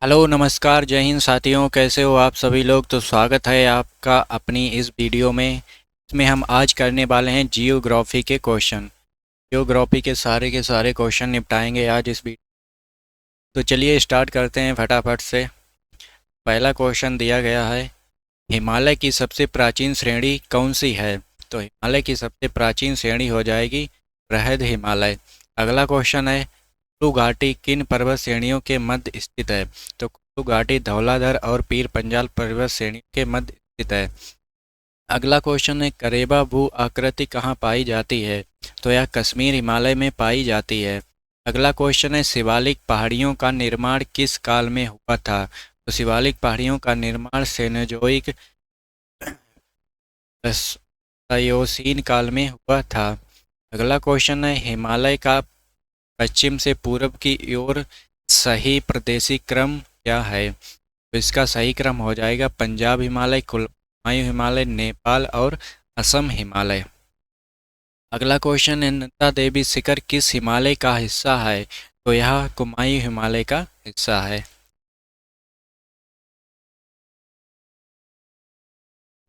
Hello नमस्कार जय हिंद साथियों, कैसे हो आप सभी लोग। तो स्वागत है आपका अपनी इस वीडियो में। इसमें हम आज करने वाले हैं जियोग्राफी के क्वेश्चन। जियोग्राफी के सारे क्वेश्चन निपटाएंगे आज इस वीडियो। तो चलिए स्टार्ट करते हैं फटाफट से। पहला क्वेश्चन दिया गया है, हिमालय की सबसे प्राचीन श्रेणी कौन सी है। तो हिमालय की सबसे प्राचीन श्रेणी हो जाएगी बृहद हिमालय। अगला क्वेश्चन है, कुल्लू घाटी किन पर्वत श्रेणियों के मध्य स्थित है। तो कुल्लू घाटी धौलाधर और पीर पंजाल पर्वत श्रेणी के मध्य स्थित है। अगला क्वेश्चन है, करेबा भू आकृति कहाँ पाई जाती है। तो यह कश्मीर हिमालय में पाई जाती है। अगला क्वेश्चन है, शिवालिक पहाड़ियों का निर्माण किस काल में हुआ था। तो शिवालिक पहाड़ियों का निर्माण सेनोजोइक प्लायोसीन काल में हुआ था। अगला क्वेश्चन है, हिमालय का पश्चिम से पूर्व की ओर सही प्रदेशी क्रम क्या है। तो इसका सही क्रम हो जाएगा पंजाब हिमालय, कुमायूं हिमालय, नेपाल और असम हिमालय। अगला क्वेश्चन है, नंदा देवी शिखर किस हिमालय का हिस्सा है। तो यह कुमायूं हिमालय का हिस्सा है।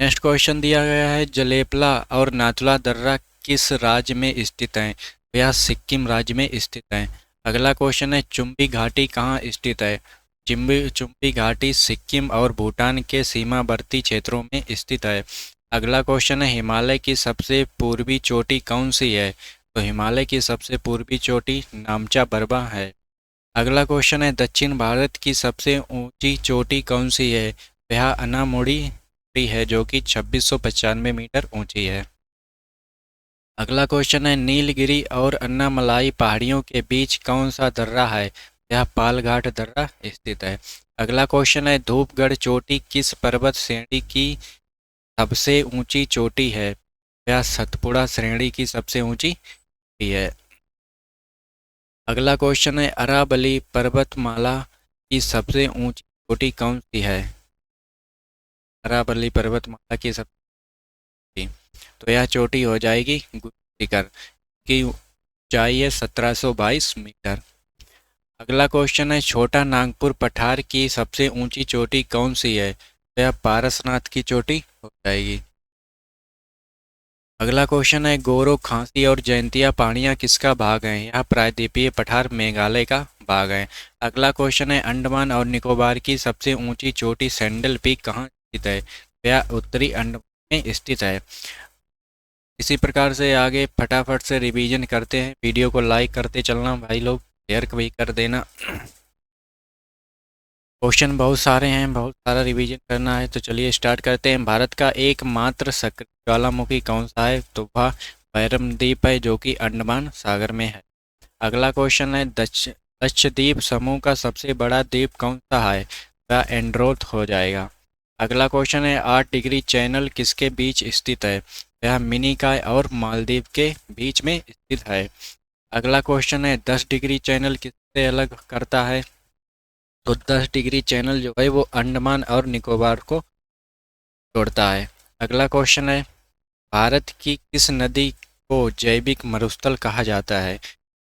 नेक्स्ट क्वेश्चन दिया गया है, जलेपला और नाथुला दर्रा किस राज्य में स्थित हैं। तो यह सिक्किम राज्य में स्थित है। अगला क्वेश्चन है, चुम्बी घाटी कहाँ स्थित है। चुम्बी घाटी सिक्किम और भूटान के सीमावर्ती क्षेत्रों में स्थित है। अगला क्वेश्चन है, हिमालय की सबसे पूर्वी चोटी कौन सी है। तो हिमालय की सबसे पूर्वी चोटी नामचा बरवा है। अगला क्वेश्चन है, दक्षिण भारत की सबसे ऊंची चोटी कौन सी है। यह अनामुड़ी है जो कि 2695 मीटर ऊंची है। अगला क्वेश्चन है, नीलगिरी और अन्नामलाई पहाड़ियों के बीच कौन सा दर्रा है। यह पालघाट दर्रा स्थित है। अगला क्वेश्चन है, धूपगढ़ चोटी किस पर्वत श्रेणी की सबसे ऊंची चोटी है। यह सतपुड़ा श्रेणी की सबसे ऊंची चोटी है। अगला क्वेश्चन है, अरावली पर्वतमाला की सबसे ऊंची चोटी कौन सी है। अरावली पर्वतमाला की सबसे, तो यह चोटी हो जाएगी गुरु शिखर की ऊंचाई है 1722 मीटर। अगला क्वेश्चन है, छोटा नागपुर पठार की सबसे ऊंची चोटी कौन सी है। तो यह पारसनाथ की चोटी हो जाएगी। अगला क्वेश्चन है, गोरो खांसी और जयंतिया पहाड़ियाँ किसका भाग हैं। यह प्रायद्वीपीय पठार मेघालय का भाग है। अगला क्वेश्चन है, अंडमान और निकोबार की सबसे ऊंची चोटी सैंडल पीक कहाँ स्थित है। यह उत्तरी अंडमान में स्थित है। इसी प्रकार से आगे फटाफट से रिवीजन करते हैं। वीडियो को लाइक करते चलना भाई लोग, शेयर भी कर देना। क्वेश्चन बहुत सारे हैं, बहुत सारा रिवीजन करना है। तो चलिए स्टार्ट करते हैं। भारत का एकमात्र सक्रिय ज्वालामुखी कौन सा है। तो वह बैरम द्वीप है जो कि अंडमान सागर में है। अगला क्वेश्चन है, लक्षद्वीप समूह का सबसे बड़ा द्वीप कौन सा है। वह एंड्रोथ हो जाएगा। अगला क्वेश्चन है, 8 डिग्री चैनल किसके बीच स्थित है। यह मिनिकॉय और मालदीव के बीच में स्थित है। अगला क्वेश्चन है, 10 डिग्री चैनल किससे अलग करता है। तो 10 डिग्री चैनल जो है वो अंडमान और निकोबार को जोड़ता है। अगला क्वेश्चन है, भारत की किस नदी को जैविक मरुस्थल कहा जाता है।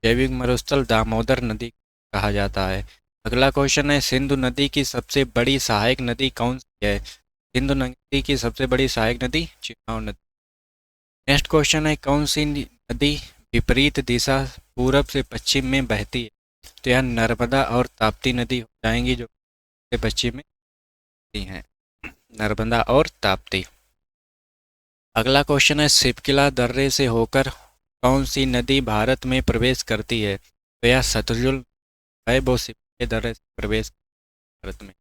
जैविक मरुस्थल दामोदर नदी कहा जाता है। अगला क्वेश्चन है, सिंधु नदी की सबसे बड़ी सहायक नदी कौन सी है। सिंधु नदी की सबसे बड़ी सहायक नदी चिनाब नदी। नेक्स्ट क्वेश्चन है, कौन सी नदी विपरीत दिशा पूरब से पश्चिम में बहती है। तो यह नर्मदा और ताप्ती नदी हो जाएंगी जो पश्चिम में बहती हैं। नर्मदा और ताप्ती। अगला क्वेश्चन है, शिपकिला दर्रे से होकर कौन सी नदी भारत में प्रवेश करती है। तो यह सतलुज है, वो शिपकिला दर्रे से प्रवेश भारत में।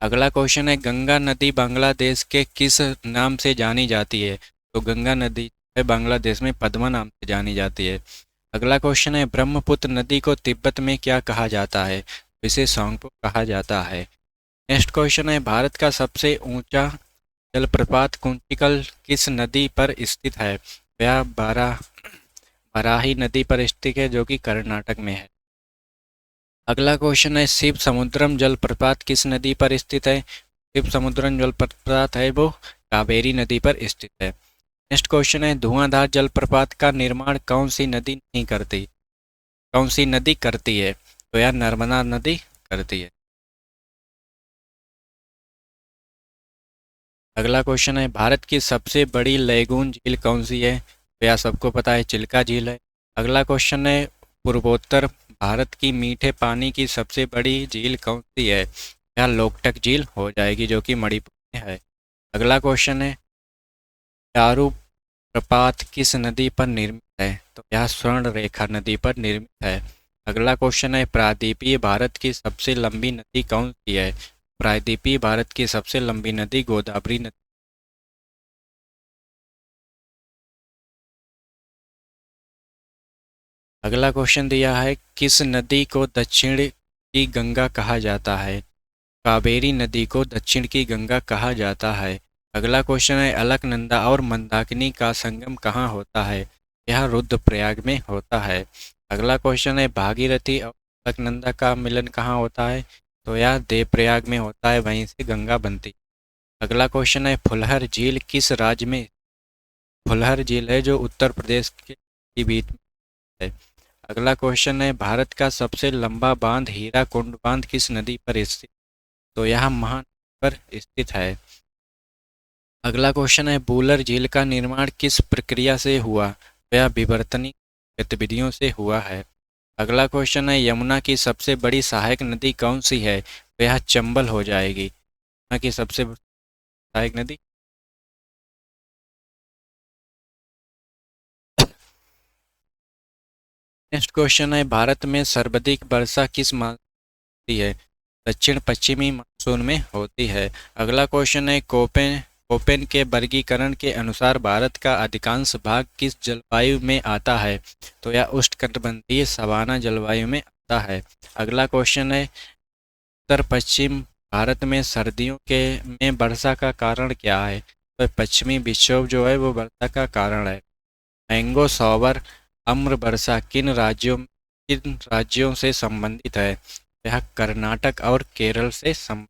अगला क्वेश्चन है, गंगा नदी बांग्लादेश के किस नाम से जानी जाती है। तो गंगा नदी है बांग्लादेश में पद्मा नाम से जानी जाती है। अगला क्वेश्चन है, ब्रह्मपुत्र नदी को तिब्बत में क्या कहा जाता है। इसे सोंगपो कहा जाता है। नेक्स्ट क्वेश्चन है, भारत का सबसे ऊंचा जलप्रपात कुंचिकल किस नदी पर स्थित है। यह बराही नदी पर स्थित है जो कि कर्नाटक में है। अगला क्वेश्चन है, शिव समुद्रम जलप्रपात किस नदी पर स्थित है। शिव समुद्रम जलप्रपात है वो कावेरी नदी पर स्थित है। नेक्स्ट क्वेश्चन है, धुआंधार जलप्रपात का निर्माण कौन सी नदी नहीं करती। कौन सी नदी करती है। तो यह नर्मदा नदी करती है। अगला क्वेश्चन है भारत की सबसे बड़ी लैगून झील कौन सी है? तो यह सबको पता है, चिल्का झील है। अगला क्वेश्चन है पूर्वोत्तर भारत की मीठे पानी की सबसे बड़ी झील कौन सी है? यह लोकटक झील हो जाएगी जो कि मणिपुर में है। अगला क्वेश्चन है चारू प्रपात किस नदी पर निर्मित है? तो यह स्वर्ण रेखा नदी पर निर्मित है। अगला क्वेश्चन है प्रायद्वीपीय भारत की सबसे लंबी नदी कौन सी है? प्रायद्वीपीय भारत की सबसे लंबी नदी गोदावरी नदी। अगला क्वेश्चन दिया है किस नदी को दक्षिण की गंगा कहा जाता है? कावेरी नदी को दक्षिण की गंगा कहा जाता है। अगला क्वेश्चन है अलकनंदा और मंदाकिनी का संगम कहाँ होता है? यह रुद्रप्रयाग में होता है। अगला क्वेश्चन है भागीरथी और अलकनंदा का मिलन कहाँ होता है? तो यह देवप्रयाग में होता है, वहीं से गंगा बनती। अगला क्वेश्चन है फुलहर झील किस राज्य में? फुलहर झील है जो उत्तर प्रदेश के बीच में है। अगला क्वेश्चन है भारत का सबसे लंबा बांध हीराकुंड बांध किस नदी पर स्थित? तो यह महानदी पर स्थित है। अगला क्वेश्चन है बूलर झील का निर्माण किस प्रक्रिया से हुआ? तो यह विवर्तनिक गतिविधियों से हुआ है। अगला क्वेश्चन है यमुना की सबसे बड़ी सहायक नदी कौन सी है? तो यह चंबल हो जाएगी, यमुना की सबसे सहायक नदी। नेक्स्ट क्वेश्चन है भारत में सर्वाधिक वर्षा किस माह होती है? दक्षिण पश्चिमी मानसून में होती है। अगला क्वेश्चन है कोपेन कोपेन के वर्गीकरण के अनुसार भारत का अधिकांश भाग किस जलवायु में आता है? तो यह उष्णकटिबंधीय सवाना जलवायु में आता है। अगला क्वेश्चन है उत्तर पश्चिम भारत में सर्दियों के में वर्षा का कारण क्या है? तो पश्चिमी विक्षोभ जो है वो वर्षा का कारण है। मैंगो सॉवर अम्र वर्षा किन राज्यों से संबंधित है? यह कर्नाटक और केरल से संबंधित।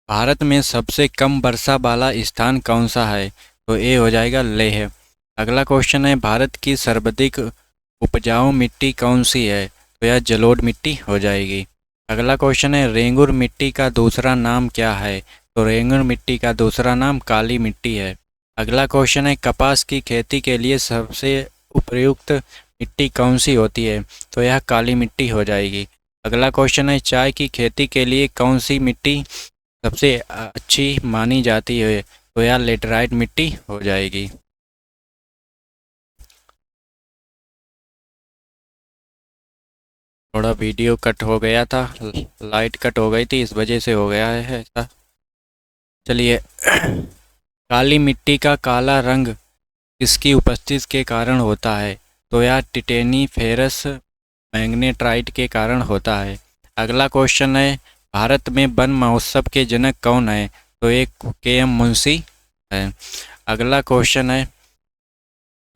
भारत में सबसे कम वर्षा वाला स्थान कौन सा है? तो ये हो जाएगा लेह। अगला क्वेश्चन है भारत की सर्वाधिक उपजाऊ मिट्टी कौन सी है? तो यह जलोढ़ मिट्टी हो जाएगी। अगला क्वेश्चन है रेंगुर मिट्टी का दूसरा नाम क्या है? तो रेंगुर मिट्टी का दूसरा नाम काली मिट्टी है। अगला क्वेश्चन है कपास की खेती के लिए सबसे उपयुक्त मिट्टी कौन सी होती है? तो यह काली मिट्टी हो जाएगी। अगला क्वेश्चन है चाय की खेती के लिए कौन सी मिट्टी सबसे अच्छी मानी जाती है? तो यह लेटराइट मिट्टी हो जाएगी। थोड़ा वीडियो कट हो गया था, लाइट कट हो गई थी, इस वजह से हो गया है ऐसा। चलिए काली मिट्टी का काला रंग किसकी उपस्थिति के कारण होता है? तो यह टिटेनी फेरस मैग्नेटाइट के कारण होता है। अगला क्वेश्चन है भारत में वन महोत्सव के जनक कौन है? तो एक के.एम. मुंशी है। अगला क्वेश्चन है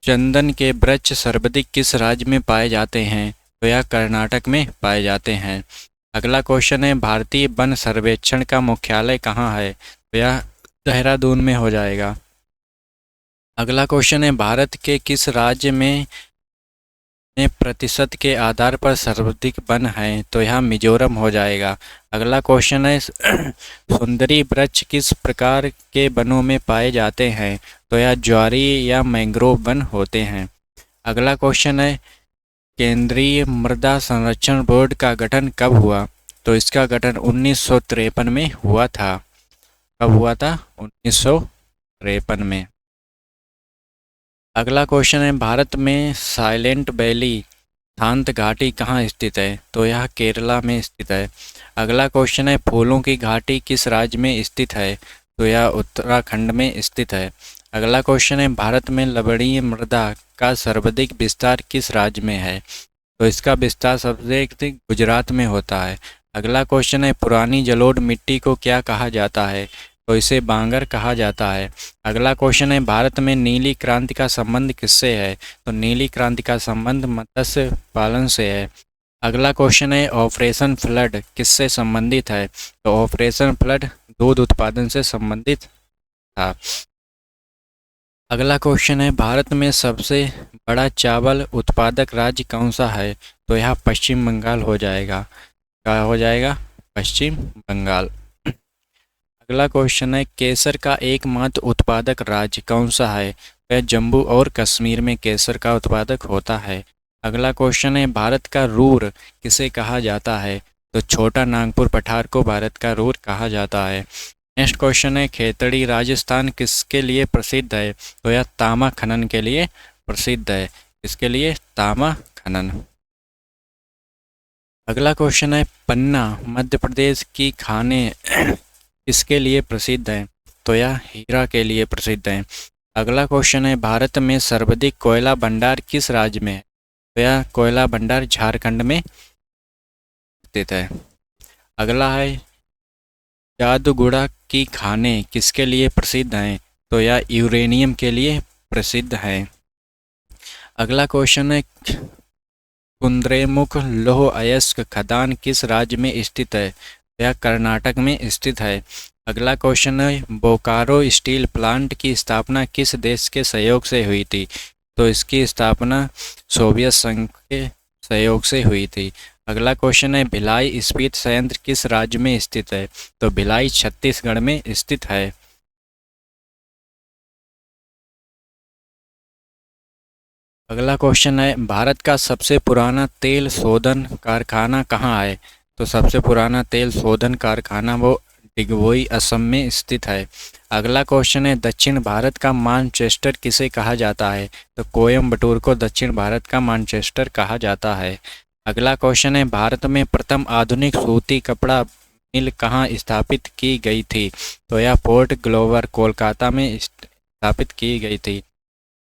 चंदन के वृक्ष सर्वाधिक किस राज्य में पाए जाते हैं? तो यह कर्नाटक में पाए जाते हैं। अगला क्वेश्चन है भारतीय वन सर्वेक्षण का मुख्यालय कहाँ है? तो यह देहरादून में हो जाएगा। अगला क्वेश्चन है भारत के किस राज्य में प्रतिशत के आधार पर सर्वाधिक वन हैं? तो यह मिजोरम हो जाएगा। अगला क्वेश्चन है सुंदरी वृक्ष किस प्रकार के वनों में पाए जाते हैं? तो यह ज्वारी या मैंग्रोव वन होते हैं। अगला क्वेश्चन है केंद्रीय मृदा संरक्षण बोर्ड का गठन कब हुआ? तो इसका गठन 1953 में हुआ था। कब हुआ था? 1953 में। अगला क्वेश्चन है भारत में साइलेंट वैली शांत घाटी कहाँ स्थित है? तो यह केरला में स्थित है। अगला क्वेश्चन है फूलों की घाटी किस राज्य में स्थित है? तो यह उत्तराखंड में स्थित है। अगला क्वेश्चन है भारत में लवणीय मृदा का सर्वाधिक विस्तार किस राज्य में है? तो इसका विस्तार सबसे अधिक गुजरात में होता है। अगला क्वेश्चन है पुरानी जलोढ़ मिट्टी को क्या कहा जाता है? तो इसे बांगर कहा जाता है। अगला क्वेश्चन है भारत में नीली क्रांति का संबंध किससे है? तो नीली क्रांति का संबंध मत्स्य पालन से है। अगला क्वेश्चन है ऑपरेशन फ्लड किससे संबंधित है? तो ऑपरेशन फ्लड दूध उत्पादन से संबंधित था। अगला क्वेश्चन है भारत में सबसे बड़ा चावल उत्पादक राज्य कौन सा है? तो यह पश्चिम बंगाल हो जाएगा। क्या हो जाएगा? पश्चिम बंगाल। अगला क्वेश्चन है केसर का एकमात्र उत्पादक राज्य कौन सा है? वह जम्मू और कश्मीर में केसर का उत्पादक होता है। अगला क्वेश्चन है भारत का रूर किसे कहा जाता है? तो छोटा नागपुर पठार को भारत का रूर कहा जाता है। नेक्स्ट क्वेश्चन है खेतड़ी राजस्थान किसके लिए प्रसिद्ध है? तो यह तामा खनन के लिए प्रसिद्ध है। इसके लिए तामा खनन। अगला क्वेश्चन है पन्ना मध्य प्रदेश की खाने किसके लिए प्रसिद्ध है? तो यह हीरा के लिए प्रसिद्ध है। अगला क्वेश्चन है भारत में सर्वाधिक कोयला भंडार किस राज्य में है? तो यह कोयला भंडार झारखंड में स्थित है। अगला है जादूगुड़ा की खाने किसके लिए प्रसिद्ध हैं? तो यह यूरेनियम के लिए प्रसिद्ध है। अगला क्वेश्चन है कुद्रेमुख लौह अयस्क खदान किस राज्य में स्थित है? यह कर्नाटक में स्थित है। अगला क्वेश्चन है बोकारो स्टील प्लांट की स्थापना किस देश के सहयोग से हुई थी? तो इसकी स्थापना सोवियत संघ के सहयोग से हुई थी। अगला क्वेश्चन है भिलाई इस्पात संयंत्र किस राज्य में स्थित है? तो भिलाई छत्तीसगढ़ में स्थित है। अगला क्वेश्चन है भारत का सबसे पुराना तेल शोधन कारखाना कहाँ है? तो सबसे पुराना तेल शोधन कारखाना वो डिगबोई असम में स्थित है। अगला क्वेश्चन है दक्षिण भारत का मानचेस्टर किसे कहा जाता है? तो कोयम्बटूर को दक्षिण भारत का मानचेस्टर कहा जाता है। अगला क्वेश्चन है भारत में प्रथम आधुनिक सूती कपड़ा मिल कहाँ स्थापित की गई थी? तो यह पोर्ट ग्लोवर कोलकाता में स्थापित की गई थी।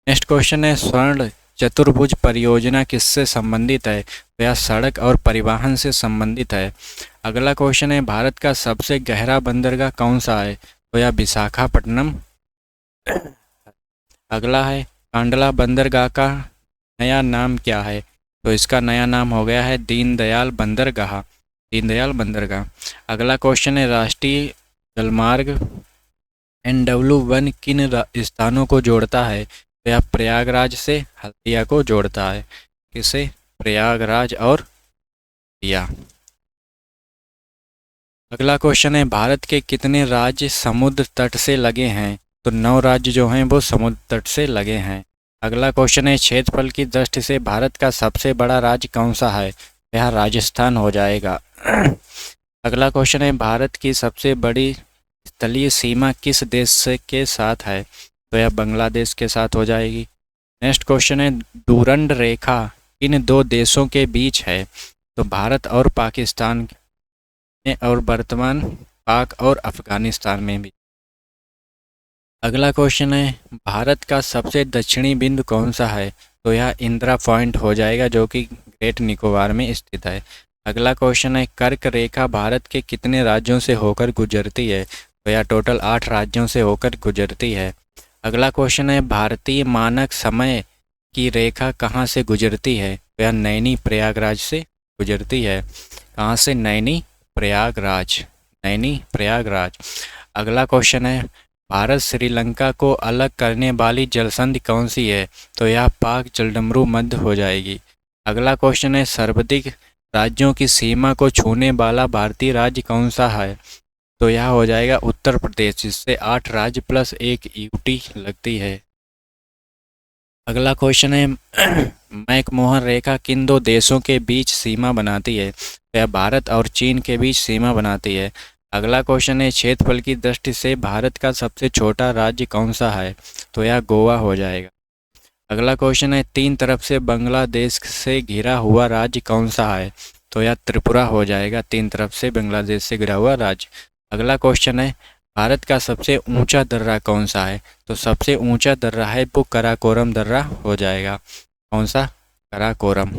नेक्स्ट क्वेश्चन है स्वर्ण चतुर्भुज परियोजना किससे संबंधित है? तो यह सड़क और परिवहन से संबंधित है। अगला क्वेश्चन है भारत का सबसे गहरा बंदरगाह कौन सा है? तो यह विशाखापट्टनम। अगला है कांडला बंदरगाह का नया नाम क्या है? तो इसका नया नाम हो गया है दीनदयाल बंदरगाह। दीनदयाल बंदरगाह। अगला क्वेश्चन है राष्ट्रीय जलमार्ग NW1 किन स्थानों को जोड़ता है? तो यह प्रयागराज से हल्दिया को जोड़ता है। किसे? प्रयागराज और हल्दिया। अगला क्वेश्चन है भारत के कितने राज्य समुद्र तट से लगे हैं? तो 9 राज्य जो हैं वो समुद्र तट से लगे हैं। अगला क्वेश्चन है क्षेत्रफल की दृष्टि से भारत का सबसे बड़ा राज्य कौन सा है? यह राजस्थान हो जाएगा। अगला क्वेश्चन है भारत की सबसे बड़ी स्थलीय सीमा किस देश से के साथ है? तो यह बांग्लादेश के साथ हो जाएगी। नेक्स्ट क्वेश्चन है डूरंड रेखा इन 2 देशों के बीच है? तो भारत और पाकिस्तान में और वर्तमान पाक और अफगानिस्तान में भी। अगला क्वेश्चन है भारत का सबसे दक्षिणी बिंदु कौन सा है? तो यह इंदिरा पॉइंट हो जाएगा जो कि ग्रेट निकोबार में स्थित है। अगला क्वेश्चन है कर्क रेखा भारत के कितने राज्यों से होकर गुजरती है? तो यह टोटल 8 राज्यों से होकर गुजरती है। अगला क्वेश्चन है भारतीय मानक समय की रेखा कहाँ से गुजरती है? तो यह नैनी प्रयागराज से गुजरती है। कहाँ से? नैनी प्रयागराज। नैनी प्रयागराज। अगला क्वेश्चन है भारत श्रीलंका को अलग करने वाली जलसंधि कौन सी है? तो यह पाक जलडमरू मध्य हो जाएगी। अगला क्वेश्चन है सर्वाधिक राज्यों की सीमा को छूने वाला भारतीय राज्य कौन सा है? तो यह हो जाएगा उत्तर प्रदेश, जिससे 8 राज्य प्लस 1 यूटी लगती है। अगला क्वेश्चन है मैकमोहन रेखा किन 2 देशों के बीच सीमा बनाती है? तो यह भारत और चीन के बीच सीमा बनाती है। अगला क्वेश्चन है क्षेत्रफल की दृष्टि से भारत का सबसे छोटा राज्य कौन सा है? तो यह गोवा हो जाएगा। अगला क्वेश्चन है 3 तरफ से बांग्लादेश से घिरा हुआ राज्य कौन सा है? तो यह त्रिपुरा हो जाएगा, 3 तरफ से बांग्लादेश से घिरा हुआ राज्य। अगला क्वेश्चन है भारत का सबसे ऊंचा दर्रा कौन सा है? तो सबसे ऊंचा दर्रा है वो कराकोरम दर्रा हो जाएगा। कौन सा? कराकोरम।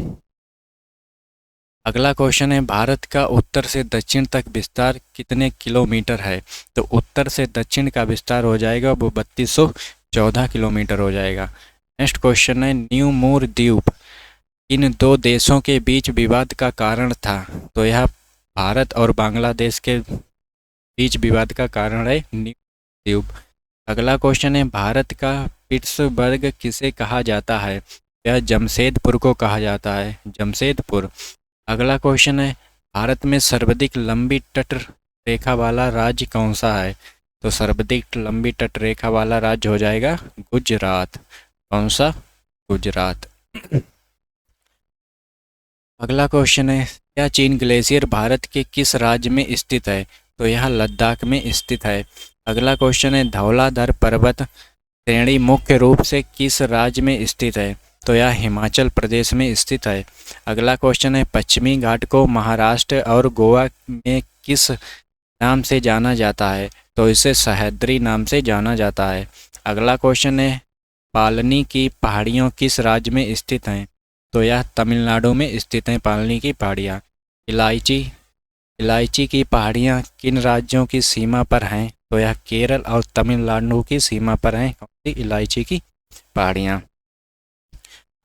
अगला क्वेश्चन है भारत का उत्तर से दक्षिण तक विस्तार कितने किलोमीटर है? तो उत्तर से दक्षिण का विस्तार हो जाएगा वो 3214 किलोमीटर हो जाएगा। नेक्स्ट क्वेश्चन है न्यू मूर द्वीप इन 2 देशों के बीच विवाद का कारण था? तो यह भारत और बांग्लादेश के बीच विवाद का कारण है न्यू द्वीप। अगला क्वेश्चन है भारत का पिट्सबर्ग किसे कहा जाता है? यह जमशेदपुर को कहा जाता है, जमशेदपुर। अगला क्वेश्चन है भारत में सर्वाधिक लंबी तट रेखा वाला राज्य कौन सा है? तो सर्वाधिक लंबी तटरेखा वाला राज्य हो जाएगा गुजरात। कौन सा? गुजरात। अगला क्वेश्चन है, क्या चीन ग्लेशियर भारत के किस राज्य में स्थित है? तो यह लद्दाख में स्थित है। अगला क्वेश्चन है, धौलाधर पर्वत श्रेणी मुख्य रूप से किस राज्य में स्थित है? तो यह हिमाचल प्रदेश में स्थित है। अगला क्वेश्चन है, पश्चिमी घाट को महाराष्ट्र और गोवा में किस नाम से जाना जाता है? तो इसे सह्याद्री नाम से जाना जाता है। अगला क्वेश्चन है, पालनी की पहाड़ियों किस राज्य में स्थित हैं? तो यह तमिलनाडु में स्थित हैं पालनी की पहाड़ियाँ। इलायची इलायची की पहाड़ियाँ किन राज्यों की सीमा पर हैं? तो यह केरल और तमिलनाडु की सीमा पर हैं कौन सी इलायची की पहाड़ियाँ।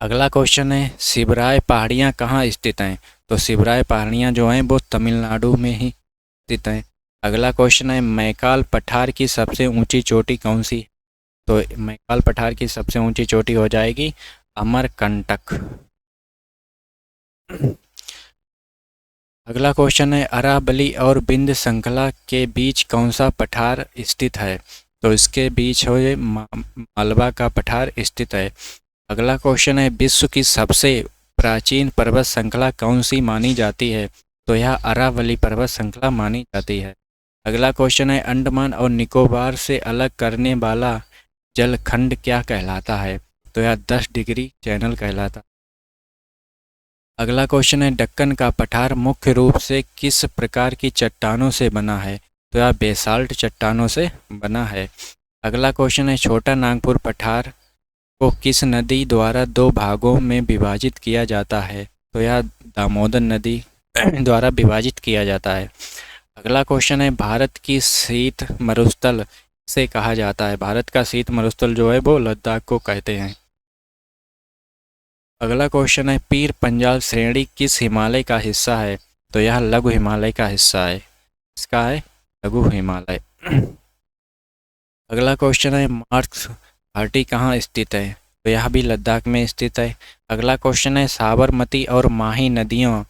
अगला क्वेश्चन है, शिवराय पहाड़ियाँ कहाँ स्थित हैं? तो शिवराय पहाड़ियाँ जो हैं वो तमिलनाडु में ही स्थित हैं। अगला क्वेश्चन है, मैकाल पठार की सबसे ऊंची चोटी कौन सी? तो मैकाल पठार की सबसे ऊंची चोटी हो जाएगी अमरकंटक। अगला क्वेश्चन है, अरावली और विंध्य श्रृंखला के बीच कौन सा पठार स्थित है? तो इसके बीच हो ये मालवा का पठार स्थित है। अगला क्वेश्चन है, विश्व की सबसे प्राचीन पर्वत श्रृंखला कौन सी मानी जाती है? तो यह अरावली पर्वत श्रृंखला मानी जाती है। अगला क्वेश्चन है, अंडमान और निकोबार से अलग करने वाला जलखंड क्या कहलाता है? तो यह 10 डिग्री चैनल कहलाता। अगला क्वेश्चन है, दक्कन का पठार मुख्य रूप से किस प्रकार की चट्टानों से बना है? तो यह बेसाल्ट चट्टानों से बना है। अगला क्वेश्चन है, छोटा नागपुर पठार को किस नदी द्वारा 2 भागों में विभाजित किया जाता है? तो यह दामोदर नदी द्वारा विभाजित किया जाता है। अगला क्वेश्चन है, भारत की शीत मरुस्थल से कहा जाता है? भारत का शीत मरुस्थल जो है वो लद्दाख को कहते हैं। अगला क्वेश्चन है, पीर पंजाल श्रेणी किस हिमालय का हिस्सा है? तो यह लघु हिमालय का हिस्सा है। इसका है लघु हिमालय। अगला क्वेश्चन है, मार्क्स घाटी कहाँ स्थित है? तो यह भी लद्दाख में स्थित है। अगला क्वेश्चन है, साबरमती और माही नदियों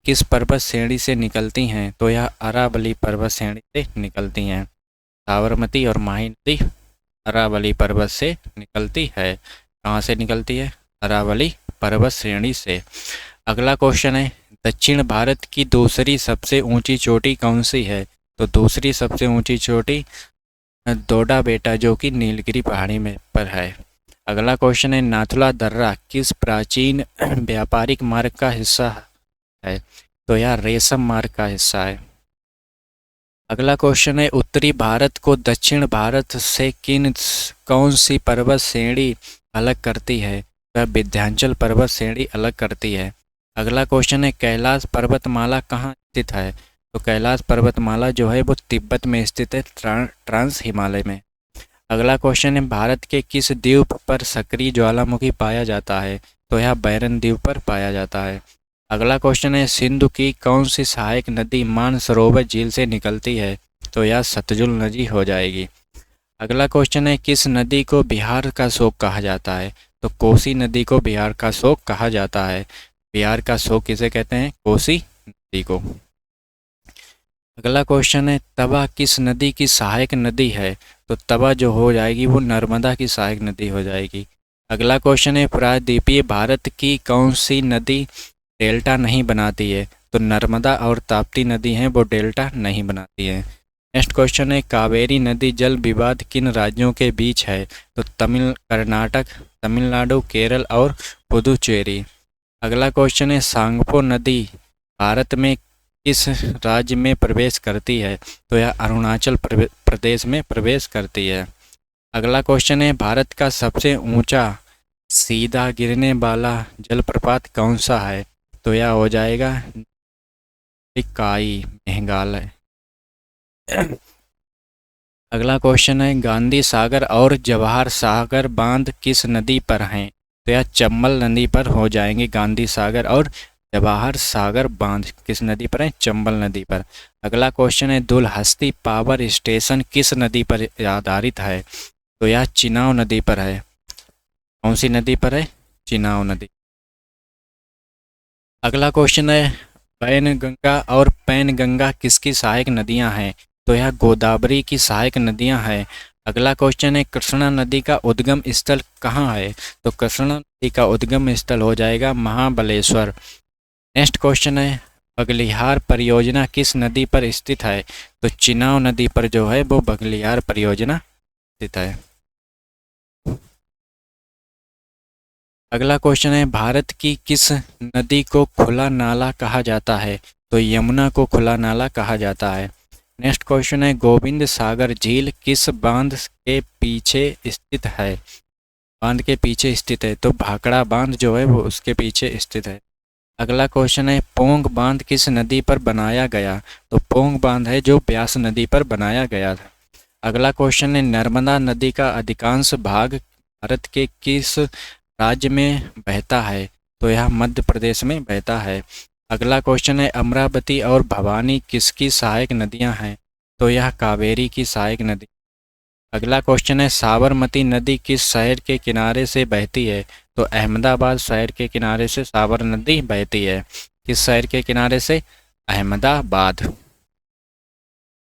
किस पर्वत श्रेणी से निकलती हैं? तो यह अरावली पर्वत श्रेणी से निकलती हैं। साबरमती और माही नदी अरावली पर्वत से निकलती है। कहाँ से निकलती है? अरावली पर्वत श्रेणी से। अगला क्वेश्चन है, दक्षिण भारत की दूसरी सबसे ऊंची चोटी कौन सी है? तो दूसरी सबसे ऊंची चोटी दोडा बेटा जो कि नीलगिरी पहाड़ी में पर है। अगला क्वेश्चन है, नाथुला दर्रा किस प्राचीन व्यापारिक मार्ग का हिस्सा है? तो यह रेशम मार्ग का हिस्सा है। अगला क्वेश्चन है, उत्तरी भारत को दक्षिण भारत से कौन सी पर्वत श्रेणी अलग करती है? वह विंध्याचल पर्वत श्रेणी अलग करती है। अगला क्वेश्चन है, कैलाश पर्वतमाला कहाँ स्थित है? तो कैलाश पर्वतमाला जो है वो तिब्बत में स्थित है, ट्रांस हिमालय में। अगला क्वेश्चन है, भारत के किस द्वीप पर सक्रिय ज्वालामुखी पाया जाता है? तो यह बैरन द्वीप पर पाया जाता है। अगला क्वेश्चन है, सिंधु की कौन सी सहायक नदी मानसरोवर झील से निकलती है? तो यह सतलुज नदी हो जाएगी। अगला क्वेश्चन है, किस नदी को बिहार का शोक कहा जाता है? तो कोसी नदी को बिहार का शोक कहा जाता है। बिहार का शोक किसे कहते हैं? कोसी नदी को। अगला क्वेश्चन है, तवा किस नदी की सहायक नदी है? तो तवा जो हो जाएगी वो नर्मदा की सहायक नदी हो जाएगी। अगला क्वेश्चन है, प्रायद्वीपीय भारत की कौन सी नदी डेल्टा नहीं बनाती है? तो नर्मदा और ताप्ती नदी हैं वो डेल्टा नहीं बनाती हैं। नेक्स्ट क्वेश्चन है, कावेरी नदी जल विवाद किन राज्यों के बीच है? तो कर्नाटक, तमिलनाडु, केरल और पुदुचेरी। अगला क्वेश्चन है, सांगपो नदी भारत में किस राज्य में प्रवेश करती है? तो यह अरुणाचल प्रदेश में प्रवेश करती है। अगला क्वेश्चन है, भारत का सबसे ऊंचा सीधा गिरने वाला जलप्रपात कौन सा है? तो यह हो जाएगा इकाई, मेघालय। अगला क्वेश्चन है, गांधी सागर और जवाहर सागर बांध किस नदी पर हैं? तो यह चंबल नदी पर हो जाएंगे। गांधी सागर और जवाहर सागर बांध किस नदी पर है? चंबल नदी पर। अगला क्वेश्चन है, दुलहस्ती पावर स्टेशन किस नदी पर आधारित है? तो यह चिनाव नदी पर है। कौन सी नदी पर है? चिनाव नदी। अगला क्वेश्चन है, पैनगंगा और पैनगंगा किसकी सहायक नदियां हैं? तो यह गोदावरी की सहायक नदियां हैं। अगला क्वेश्चन है कृष्णा नदी का उद्गम स्थल कहाँ है? तो कृष्णा नदी का उद्गम स्थल हो जाएगा महाबलेश्वर। नेक्स्ट क्वेश्चन है बगलिहार परियोजना किस नदी पर स्थित है? तो चिनाब नदी पर जो है वो बगलिहार परियोजना स्थित है। अगला क्वेश्चन है भारत की किस नदी को खुला नाला कहा जाता है? तो यमुना को खुला नाला कहा जाता है। नेक्स्ट क्वेश्चन है गोविंद सागर झील किस बांध के पीछे स्थित है? बांध के पीछे स्थित है तो भाखड़ा बांध जो है वो उसके पीछे स्थित है। अगला क्वेश्चन है पोंग बांध किस नदी पर बनाया गया? तो पोंग बांध है जो ब्यास नदी पर बनाया गया था। अगला क्वेश्चन है नर्मदा नदी का अधिकांश भाग भारत के किस राज्य में बहता है? तो यह मध्य प्रदेश में बहता है। अगला क्वेश्चन है अमरावती और भवानी किसकी सहायक नदियां हैं? तो यह कावेरी की सहायक नदी। अगला क्वेश्चन है साबरमती नदी किस शहर के किनारे से बहती है? तो अहमदाबाद शहर के किनारे से साबरमती नदी बहती है। किस शहर के किनारे से? अहमदाबाद।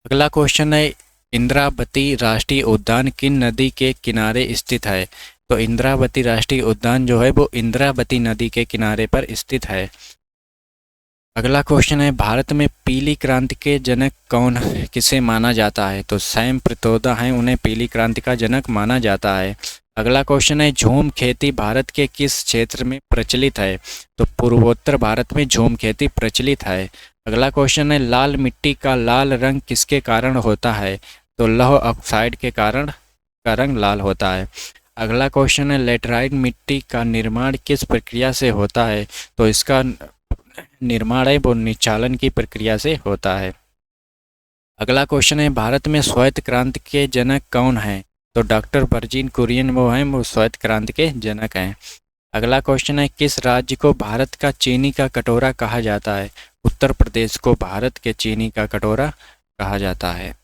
अगला क्वेश्चन है इंद्रावती राष्ट्रीय उद्यान किन नदी के किनारे स्थित है? तो इंद्रावती राष्ट्रीय उद्यान जो है वो इंद्रावती नदी के किनारे पर स्थित है। अगला क्वेश्चन है भारत में पीली क्रांति के जनक कौन किसे माना जाता है? तो सैम पित्रोदा हैं, उन्हें पीली क्रांति का जनक माना जाता है। अगला क्वेश्चन है झूम खेती भारत के किस क्षेत्र में प्रचलित है? तो पूर्वोत्तर भारत में झूम खेती प्रचलित है। अगला क्वेश्चन है लाल मिट्टी का लाल रंग किसके कारण होता है? तो लौह ऑक्साइड के कारण का रंग लाल होता है। अगला क्वेश्चन है लेटराइट मिट्टी का निर्माण किस प्रक्रिया से होता है? तो इसका निर्माण है वो निचालन की प्रक्रिया से होता है। अगला क्वेश्चन है भारत में श्वेत क्रांति के जनक कौन हैं? तो डॉक्टर वर्जिन कुरियन वो हैं, वो श्वेत क्रांति के जनक हैं। अगला क्वेश्चन है किस राज्य को भारत का चीनी का कटोरा कहा जाता है? उत्तर प्रदेश को भारत के चीनी का कटोरा कहा जाता है।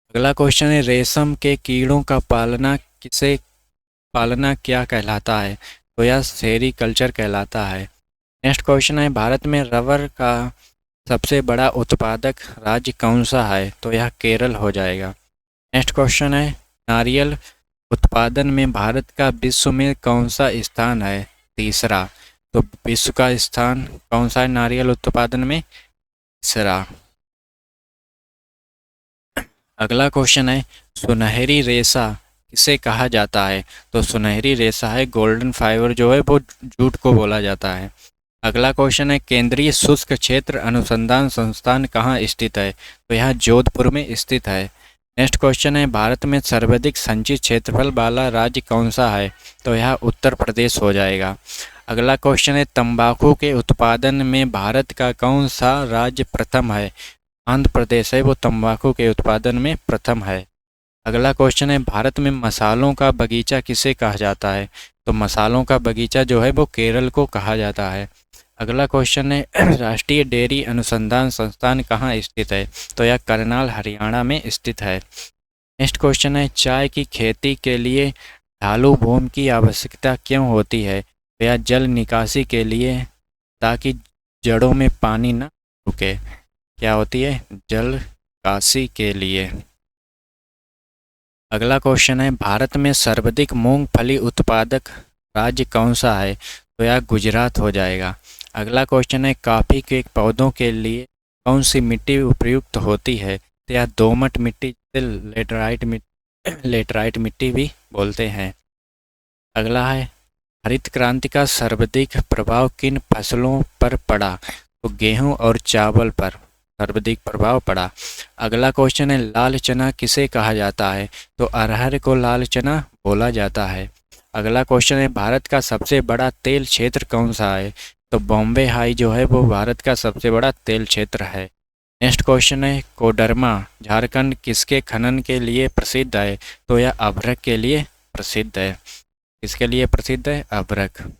अगला क्वेश्चन है रेशम के कीड़ों का पालना क्या कहलाता है? तो यह सेरीकल्चर कहलाता है। नेक्स्ट क्वेश्चन है भारत में रबर का सबसे बड़ा उत्पादक राज्य कौन सा है? तो यह केरल हो जाएगा। नेक्स्ट क्वेश्चन है नारियल उत्पादन में भारत का विश्व में कौन सा स्थान है? तीसरा। तो विश्व का स्थान कौन सा है नारियल उत्पादन में? तीसरा। अगला क्वेश्चन है सुनहरी रेशा किसे कहा जाता है? तो सुनहरी रेशा है गोल्डन फाइबर जो है वो जूट को बोला जाता है। अगला क्वेश्चन है केंद्रीय शुष्क क्षेत्र अनुसंधान संस्थान कहाँ स्थित है? तो यह जोधपुर में स्थित है। नेक्स्ट क्वेश्चन है भारत में सर्वाधिक संचित क्षेत्रफल वाला राज्य कौन सा है? तो यह उत्तर प्रदेश हो जाएगा। अगला क्वेश्चन है तंबाकू के उत्पादन में भारत का कौन सा राज्य प्रथम है? आंध्र प्रदेश है वो तंबाकू के उत्पादन में प्रथम है। अगला क्वेश्चन है भारत में मसालों का बगीचा किसे कहा जाता है? तो मसालों का बगीचा जो है वो केरल को कहा जाता है। अगला क्वेश्चन है राष्ट्रीय डेयरी अनुसंधान संस्थान कहाँ स्थित है? तो यह करनाल हरियाणा में स्थित है। नेक्स्ट क्वेश्चन है चाय की खेती के लिए ढालू भूमि की आवश्यकता क्यों होती है? तो यह जल निकासी के लिए ताकि जड़ों में पानी न रुके। क्या होती है? जल निकासी के लिए। अगला क्वेश्चन है भारत में सर्वाधिक मूंगफली उत्पादक राज्य कौन सा है? तो यह गुजरात हो जाएगा। अगला क्वेश्चन है कॉफ़ी के पौधों के लिए कौन सी मिट्टी उपयुक्त होती है? तो यह दोमट मिट्टी लेटराइट मिट्टी भी बोलते हैं। अगला है हरित क्रांति का सर्वाधिक प्रभाव किन फसलों पर पड़ा? तो गेहूं और चावल पर सर्वाधिक प्रभाव पड़ा। अगला क्वेश्चन है लाल चना किसे कहा जाता है? तो अरहर को लाल चना बोला जाता है। अगला क्वेश्चन है भारत का सबसे बड़ा तेल क्षेत्र कौन सा है? तो बॉम्बे हाई जो है वो भारत का सबसे बड़ा तेल क्षेत्र है। नेक्स्ट क्वेश्चन है कोडरमा झारखंड किसके खनन के लिए प्रसिद्ध है? तो यह अभ्रक के लिए प्रसिद्ध है। किसके लिए प्रसिद्ध है? अभ्रक।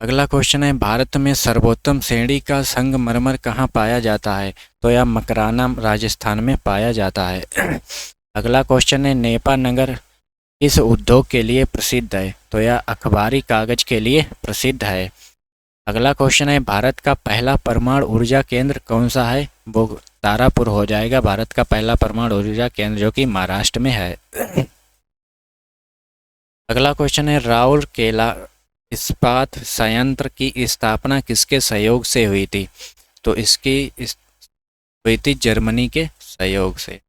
अगला क्वेश्चन है भारत में सर्वोत्तम श्रेणी का संगमरमर कहाँ पाया जाता है? तो यह मकराना राजस्थान में पाया जाता है। अगला क्वेश्चन है नेपा नगर इस उद्योग के लिए प्रसिद्ध है? तो यह अखबारी कागज के लिए प्रसिद्ध है। अगला क्वेश्चन है भारत का पहला परमाणु ऊर्जा केंद्र कौन सा है? वो तारापुर हो जाएगा भारत का पहला परमाणु ऊर्जा केंद्र, जो कि महाराष्ट्र में है। अगला क्वेश्चन है राउरकेला इस्पात संयंत्र की स्थापना किसके सहयोग से हुई थी? तो इसकी हुई थी जर्मनी के सहयोग से।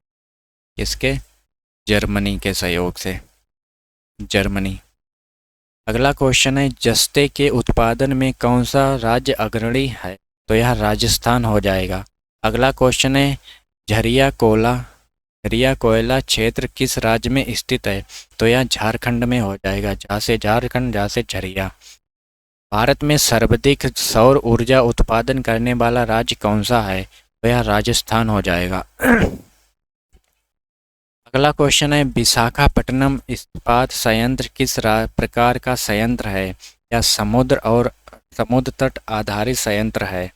किसके? जर्मनी के सहयोग से। जर्मनी। अगला क्वेश्चन है जस्ते के उत्पादन में कौन सा राज्य अग्रणी है? तो यह राजस्थान हो जाएगा। अगला क्वेश्चन है झरिया कोयला क्षेत्र किस राज्य में स्थित है? तो यह झारखंड में हो जाएगा। जहाँ से झारखंड, जहाँ से झरिया। भारत में सर्वाधिक सौर ऊर्जा उत्पादन करने वाला राज्य कौन सा है? तो यह राजस्थान हो जाएगा। अगला क्वेश्चन है विशाखापट्टनम इस्पात संयंत्र किस प्रकार का संयंत्र है? या समुद्र तट आधारित संयंत्र है?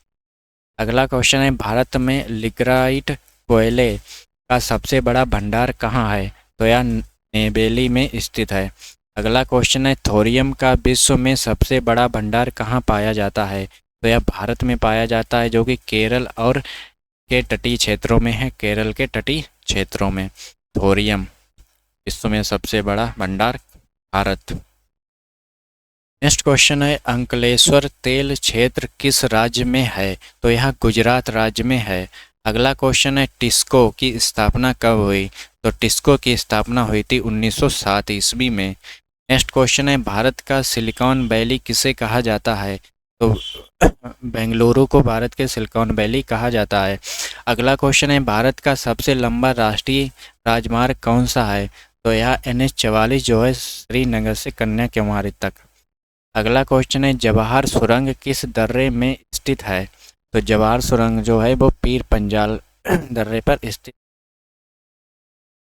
अगला क्वेश्चन है भारत में लिग्नाइट कोयले का सबसे बड़ा भंडार कहाँ है? तो यह नेवेली में स्थित है। अगला क्वेश्चन है थोरियम का विश्व में सबसे बड़ा भंडार कहाँ पाया जाता है? तो यह भारत में पाया जाता है, जो कि केरल और के तटीय क्षेत्रों में है। केरल के तटीय क्षेत्रों में थोरियम विश्व में सबसे बड़ा भंडार भारत। नेक्स्ट क्वेश्चन है अंकलेश्वर तेल क्षेत्र किस राज्य में है? तो यह गुजरात राज्य में है। अगला क्वेश्चन है टिस्को की स्थापना कब हुई? तो टिस्को की स्थापना हुई थी 1907 ईस्वी में। नेक्स्ट क्वेश्चन है भारत का सिलिकॉन वैली किसे कहा जाता है? तो बेंगलुरु को भारत के सिलिकॉन वैली कहा जाता है। अगला क्वेश्चन है भारत का सबसे लंबा राष्ट्रीय राजमार्ग कौन सा है? तो यह NH-44 जो है श्रीनगर से कन्याकुमारी तक। अगला क्वेश्चन है जवाहर सुरंग किस दर्रे में स्थित है? तो जवाहर सुरंग जो है वो पीर पंजाल दर्रे पर स्थित।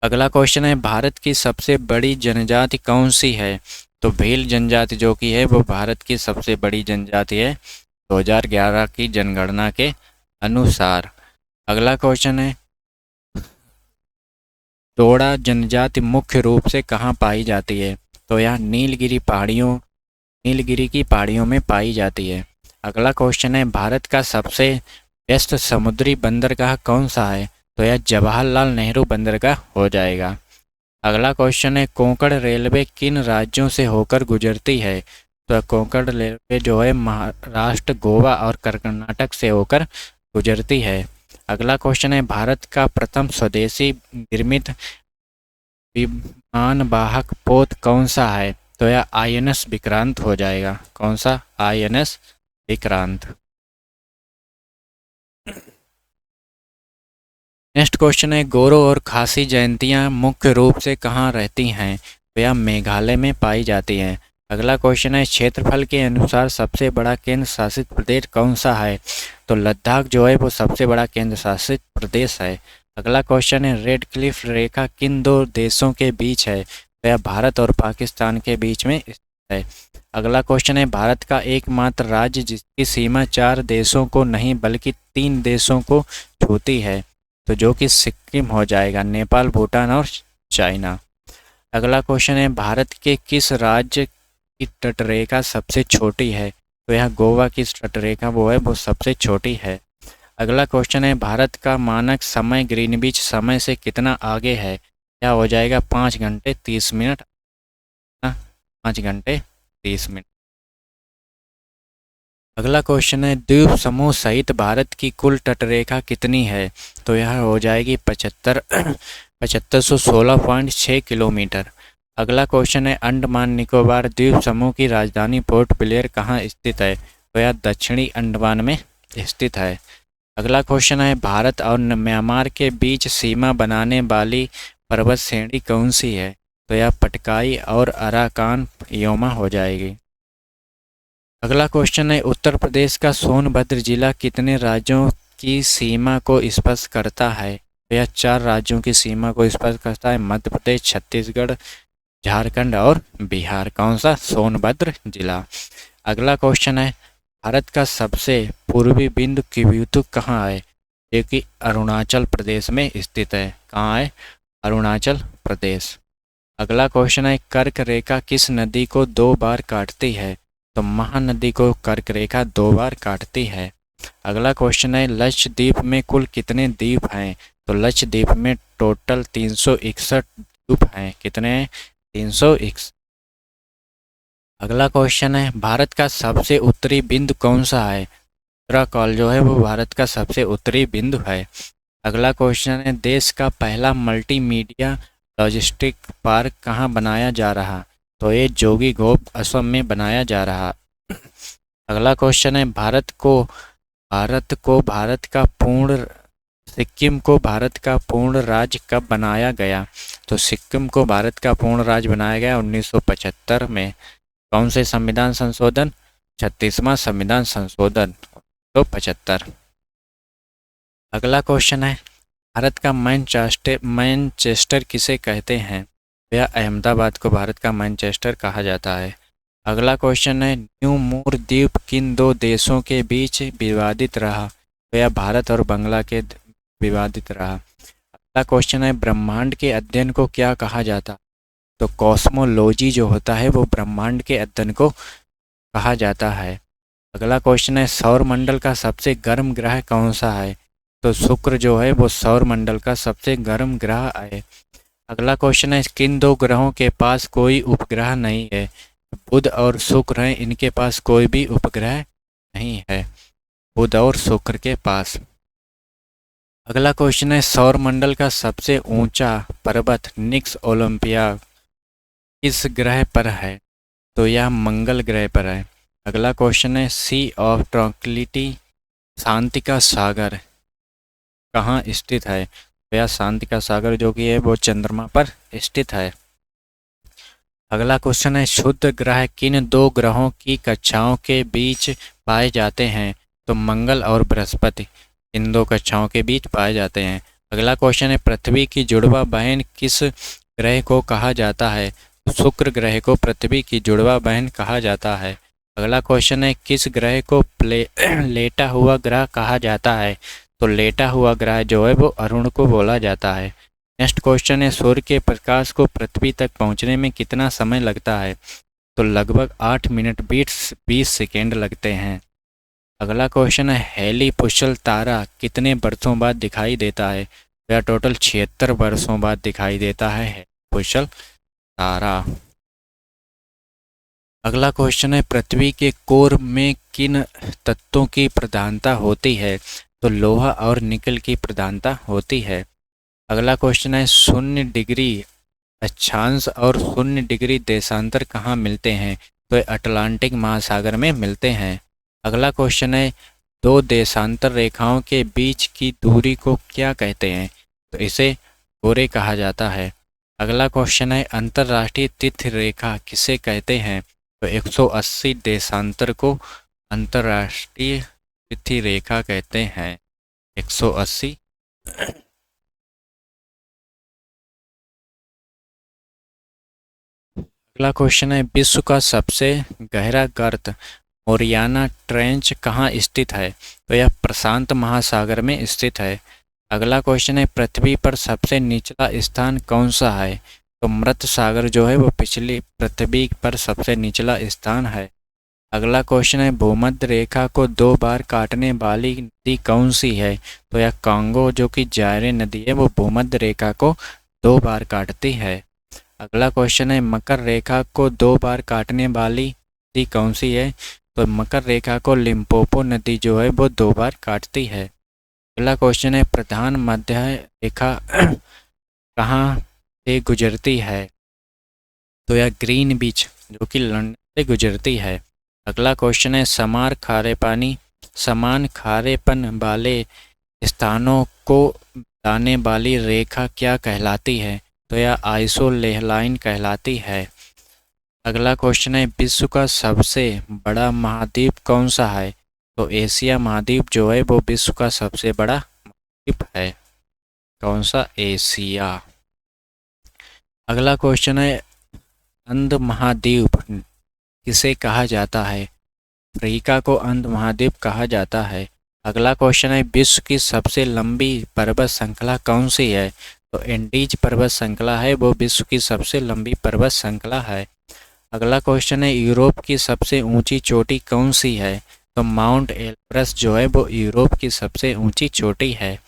अगला क्वेश्चन है भारत की सबसे बड़ी जनजाति कौन सी है? तो भील जनजाति जो कि है वो भारत की सबसे बड़ी जनजाति है 2011 की जनगणना के अनुसार। अगला क्वेश्चन है टोडा जनजाति मुख्य रूप से कहाँ पाई जाती है? तो यह नीलगिरी की पहाड़ियों में पाई जाती है। अगला क्वेश्चन है भारत का सबसे व्यस्त समुद्री बंदरगाह कौन सा है? तो यह जवाहरलाल नेहरू बंदरगाह हो जाएगा। अगला क्वेश्चन है कोंकण रेलवे किन राज्यों से होकर गुजरती है? तो कोंकण रेलवे जो है महाराष्ट्र, गोवा और कर्नाटक से होकर गुजरती है। अगला क्वेश्चन है भारत का प्रथम स्वदेशी निर्मित विमानवाहक पोत कौन सा है? तो यह INS विक्रांत हो जाएगा। कौन सा? INS विक्रांत। नेक्स्ट क्वेश्चन है गोरो और खासी जयंतियाँ मुख्य रूप से कहाँ रहती हैं? तो यह मेघालय में पाई जाती हैं। अगला क्वेश्चन है क्षेत्रफल के अनुसार सबसे बड़ा केंद्र शासित प्रदेश कौन सा है? तो लद्दाख जो है वो सबसे बड़ा केंद्र शासित प्रदेश है। अगला क्वेश्चन है रेड क्लिफ रेखा किन दो देशों के बीच है? तो यह भारत और पाकिस्तान के बीच में स्थित है। अगला क्वेश्चन है भारत का एकमात्र राज्य जिसकी सीमा 4 देशों को नहीं बल्कि 3 देशों को छूती है? तो जो कि सिक्किम हो जाएगा, नेपाल, भूटान और चाइना। अगला क्वेश्चन है भारत के किस राज्य की तटरेखा सबसे छोटी है? तो यह गोवा की तटरेखा वो है वो सबसे छोटी है। अगला क्वेश्चन है भारत का मानक समय ग्रीनविच समय से कितना आगे है? क्या हो जाएगा 5 घंटे 30 मिनट। 5 घंटे 30 मिनट। अगला क्वेश्चन है द्वीप समूह सहित भारत की कुल तटरेखा कितनी है? तो यह हो जाएगी 7516.6 किलोमीटर। अगला क्वेश्चन है अंडमान निकोबार द्वीप समूह की राजधानी पोर्ट ब्लेयर कहाँ स्थित है? तो यह दक्षिणी अंडमान में स्थित है। अगला क्वेश्चन है भारत और म्यांमार के बीच सीमा बनाने वाली पर्वत श्रेणी कौन सी है? तो यह पटकाई और अराकान योमा हो जाएगी। अगला क्वेश्चन है उत्तर प्रदेश का सोनभद्र जिला कितने राज्यों की सीमा को स्पर्श करता है? तो यह 4 राज्यों की सीमा को स्पर्श करता है, मध्य प्रदेश, छत्तीसगढ़, झारखंड और बिहार। कौन सा? सोनभद्र जिला। अगला क्वेश्चन है भारत का सबसे पूर्वी बिंदु किबिथु कहाँ है? जो कि अरुणाचल प्रदेश में स्थित है। कहाँ है? अरुणाचल प्रदेश। अगला क्वेश्चन है कर्क रेखा किस नदी को 2 बार काटती है? तो महानदी को कर्क रेखा 2 बार काटती है। अगला क्वेश्चन है लक्षद्वीप में कुल कितने द्वीप हैं? तो लक्षद्वीप में टोटल 361 द्वीप हैं। कितने हैं? 361। अगला क्वेश्चन है भारत का सबसे उत्तरी बिंदु कौन सा है? उत्तराखंड जो है वो भारत का सबसे उत्तरी बिंदु है। अगला क्वेश्चन है देश का पहला मल्टीमीडिया लॉजिस्टिक पार्क कहाँ बनाया जा रहा? तो ये जोगी घोप असम में बनाया जा रहा। अगला क्वेश्चन है सिक्किम को भारत का पूर्ण राज्य कब बनाया गया? तो सिक्किम को भारत का पूर्ण राज्य बनाया गया 1975 में। कौन से संविधान संशोधन? 36वां संविधान संशोधन 1975। अगला क्वेश्चन है भारत का मैनचेस्टर किसे कहते हैं? या अहमदाबाद को भारत का मैनचेस्टर कहा जाता है। अगला क्वेश्चन है न्यू मूर द्वीप किन 2 देशों के बीच विवादित रहा? या भारत और बांग्ला के विवादित रहा। अगला क्वेश्चन है ब्रह्मांड के अध्ययन को क्या कहा जाता? तो कॉस्मोलॉजी जो होता है वो ब्रह्मांड के अध्ययन को कहा जाता है। अगला क्वेश्चन है सौर मंडल का सबसे गर्म ग्रह कौन सा है? तो शुक्र जो है वो सौर मंडल का सबसे गर्म ग्रह है। अगला क्वेश्चन है किन 2 ग्रहों के पास कोई उपग्रह नहीं है? बुध और शुक्र हैं, इनके पास कोई भी उपग्रह नहीं है, बुध और शुक्र के पास। अगला क्वेश्चन है सौर मंडल का सबसे ऊंचा पर्वत निक्स ओलंपिया किस ग्रह पर है? तो यह मंगल ग्रह पर है। अगला क्वेश्चन है सी ऑफ ट्रैंक्विलिटी शांति का सागर कहाँ स्थित है? तो यह शांति का सागर जो कि है वो चंद्रमा पर स्थित है। अगला क्वेश्चन है शुद्ध ग्रह किन 2 ग्रहों की कक्षाओं के बीच पाए जाते हैं? तो मंगल और बृहस्पति इन 2 कक्षाओं के बीच पाए जाते हैं। अगला क्वेश्चन है पृथ्वी की जुड़वा बहन किस ग्रह को कहा जाता है? तो शुक्र ग्रह को पृथ्वी की जुड़वा बहन कहा जाता है। अगला क्वेश्चन है किस ग्रह को लेटा हुआ ग्रह कहा जाता है? तो लेटा हुआ ग्रह जो है वो अरुण को बोला जाता है। नेक्स्ट क्वेश्चन है सूर्य के प्रकाश को पृथ्वी तक पहुंचने में कितना समय लगता है? तो लगभग 8 मिनट 20 सेकेंड लगते हैं। अगला क्वेश्चन है हेली पुशल तारा कितने वर्षों बाद दिखाई देता है? यह टोटल 76 वर्षों बाद दिखाई देता है पुशल तारा। अगला क्वेश्चन है पृथ्वी के कोर में किन तत्वों की प्रधानता होती है? तो लोहा और निकल की प्रधानता होती है। अगला क्वेश्चन है 0 डिग्री अक्षांश और 0 डिग्री देशांतर कहाँ मिलते हैं? तो अटलांटिक महासागर में मिलते हैं। अगला क्वेश्चन है 2 देशांतर रेखाओं के बीच की दूरी को क्या कहते हैं? तो इसे गोरे कहा जाता है। अगला क्वेश्चन है अंतर्राष्ट्रीय तिथि रेखा किसे कहते हैं? तो 180 देशांतर को अंतर्राष्ट्रीय तिथि रेखा कहते हैं। 180। अगला क्वेश्चन है विश्व का सबसे गहरा गर्त मोरियाना ट्रेंच कहाँ स्थित है? तो यह प्रशांत महासागर में स्थित है। अगला क्वेश्चन है पृथ्वी पर सबसे निचला स्थान कौन सा है? तो मृत सागर जो है वो पिछली पृथ्वी पर सबसे निचला स्थान है। अगला क्वेश्चन है भूमध्य रेखा को 2 बार काटने वाली नदी कौन सी है? तो यह कांगो जो कि जायरे नदी है वो भूमध्य रेखा को 2 बार काटती है। अगला क्वेश्चन है मकर रेखा को 2 बार काटने वाली नदी कौन सी है? तो मकर रेखा को लिम्पोपो नदी जो है वो 2 बार काटती है। अगला क्वेश्चन है प्रधान मध्य रेखा कहाँ से गुजरती है? तो यह ग्रीन बीच जो कि लंदन से गुजरती है। अगला क्वेश्चन है समान खारेपन वाले स्थानों को लाने वाली रेखा क्या कहलाती है? तो यह आइसोलेलाइन कहलाती है। अगला क्वेश्चन है विश्व का सबसे बड़ा महाद्वीप कौन सा है? तो एशिया महाद्वीप जो है वो विश्व का सबसे बड़ा महाद्वीप है। कौन सा? एशिया। अगला क्वेश्चन है अंध महाद्वीप किसे कहा जाता है? अफ्रीका को अंध महाद्वीप कहा जाता है। अगला क्वेश्चन है विश्व की सबसे लंबी पर्वत श्रृंखला कौन सी है? तो एंडीज पर्वत श्रृंखला है वो विश्व की सबसे लंबी पर्वत श्रृंखला है। अगला क्वेश्चन है यूरोप की सबसे ऊंची चोटी कौन सी है? तो माउंट एलब्रस जो है वो यूरोप की सबसे ऊंची चोटी है।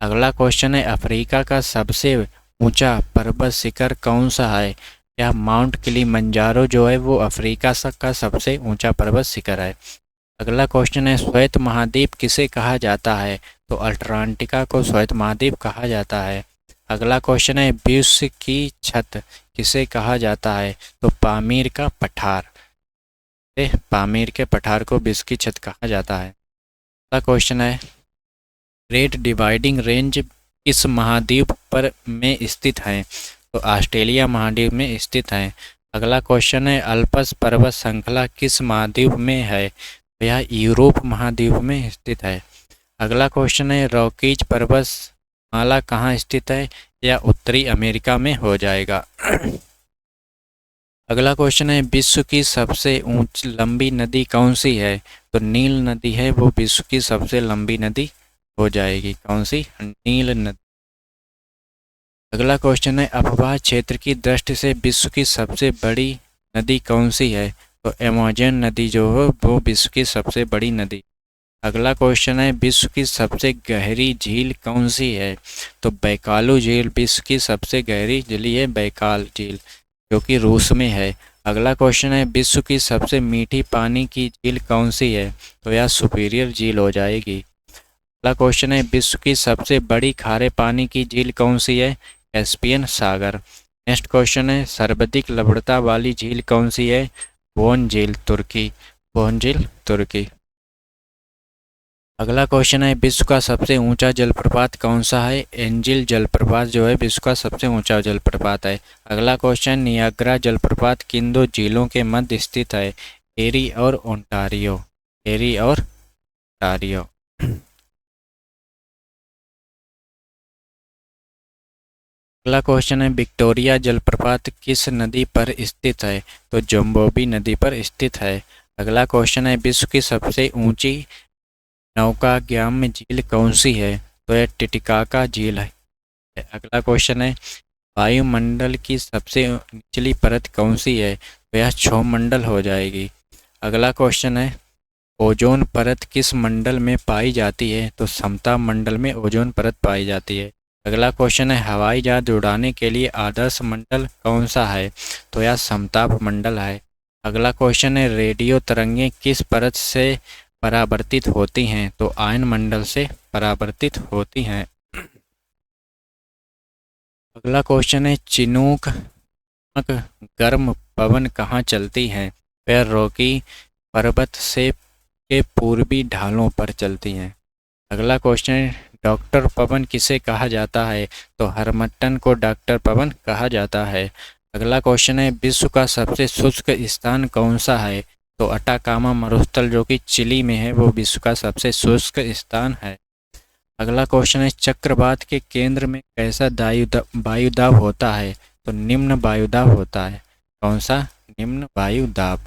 अगला क्वेश्चन है अफ्रीका का सबसे ऊंचा पर्वत शिखर कौन सा है? या माउंट किलिमंजारो जो है वो अफ्रीका का सबसे ऊंचा पर्वत शिखर है। अगला क्वेश्चन है श्वेत महाद्वीप किसे कहा जाता है? तो अटलांटिका को श्वेत महाद्वीप कहा जाता है। अगला क्वेश्चन है विश्व की छत किसे कहा जाता है? तो पामीर का पठार। पामीर के पठार को विश्व की छत कहा जाता है। अगला क्वेश्चन है ग्रेट डिवाइडिंग रेंज किस महाद्वीप पर में स्थित है? तो ऑस्ट्रेलिया महाद्वीप में स्थित है। अगला क्वेश्चन है अल्पस पर्वत श्रृंखला किस महाद्वीप में है? तो यह यूरोप महाद्वीप में स्थित है। अगला क्वेश्चन है रॉकीज पर्वत माला कहाँ स्थित है? या उत्तरी अमेरिका में हो जाएगा। अगला क्वेश्चन है विश्व की सबसे लंबी नदी कौन सी है? तो नील नदी है वो विश्व की सबसे लंबी नदी हो जाएगी। कौन सी? नील नदी। अगला क्वेश्चन है अफवाह क्षेत्र की दृष्टि से विश्व की सबसे बड़ी नदी कौन सी है? तो अमेज़न नदी जो है वो विश्व की सबसे बड़ी नदी। अगला क्वेश्चन है विश्व की सबसे गहरी झील कौन सी है? तो बैकालू झील विश्व की सबसे गहरी झील है बैकाल झील जो कि रूस में है। अगला क्वेश्चन है विश्व की सबसे मीठी पानी की झील कौन सी है? तो यह सुपीरियर झील हो जाएगी। अगला क्वेश्चन है विश्व की सबसे बड़ी खारे पानी की झील कौन सी है? कैस्पियन सागर। नेक्स्ट क्वेश्चन है सर्वाधिक लवणता वाली झील कौन सी है? बोन झील तुर्की। बोन झील तुर्की। अगला क्वेश्चन है विश्व का सबसे ऊंचा जलप्रपात कौन सा है? एंजिल जलप्रपात जो है विश्व का सबसे ऊंचा जलप्रपात है। अगला क्वेश्चन नियाग्रा जलप्रपात किन दो झीलों के मध्य स्थित है? एरी और ओंटारियो। एरी और ओंटारियो। अगला क्वेश्चन है विक्टोरिया जलप्रपात किस नदी पर स्थित है? तो जम्बोबी नदी पर स्थित है। अगला क्वेश्चन है विश्व की सबसे ऊंची नौकाग्याम झील कौन सी है? तो यह टिटिकाका झील है। अगला क्वेश्चन है वायुमंडल की सबसे निचली परत कौन सी है? तो यह क्षौमंडल हो जाएगी। अगला क्वेश्चन है ओजोन परत किस मंडल में पाई जाती है? तो समताप मंडल में ओजोन परत पाई जाती है। अगला क्वेश्चन है हवाई जहाज उड़ाने के लिए आदर्श मंडल कौन सा है? तो यह समताप मंडल है। अगला क्वेश्चन है रेडियो तरंगें किस परत से परावर्तित होती हैं? तो आयन मंडल से परावर्तित होती हैं। अगला क्वेश्चन है चिनूक गर्म पवन कहाँ चलती हैं? वह रॉकी पर्वत से के पूर्वी ढालों पर चलती हैं। अगला क्वेश्चन है डॉक्टर पवन किसे कहा जाता है? तो हरमट्टन को डॉक्टर पवन कहा जाता है। अगला क्वेश्चन है विश्व का सबसे शुष्क स्थान कौन सा है? तो अटाकामा मरुस्थल जो कि चिली में है वो विश्व का सबसे शुष्क स्थान है। अगला क्वेश्चन है चक्रवात के केंद्र में कैसा वायुदाब होता है? तो निम्न वायुदाब होता है। कौन सा? निम्न वायुदाब।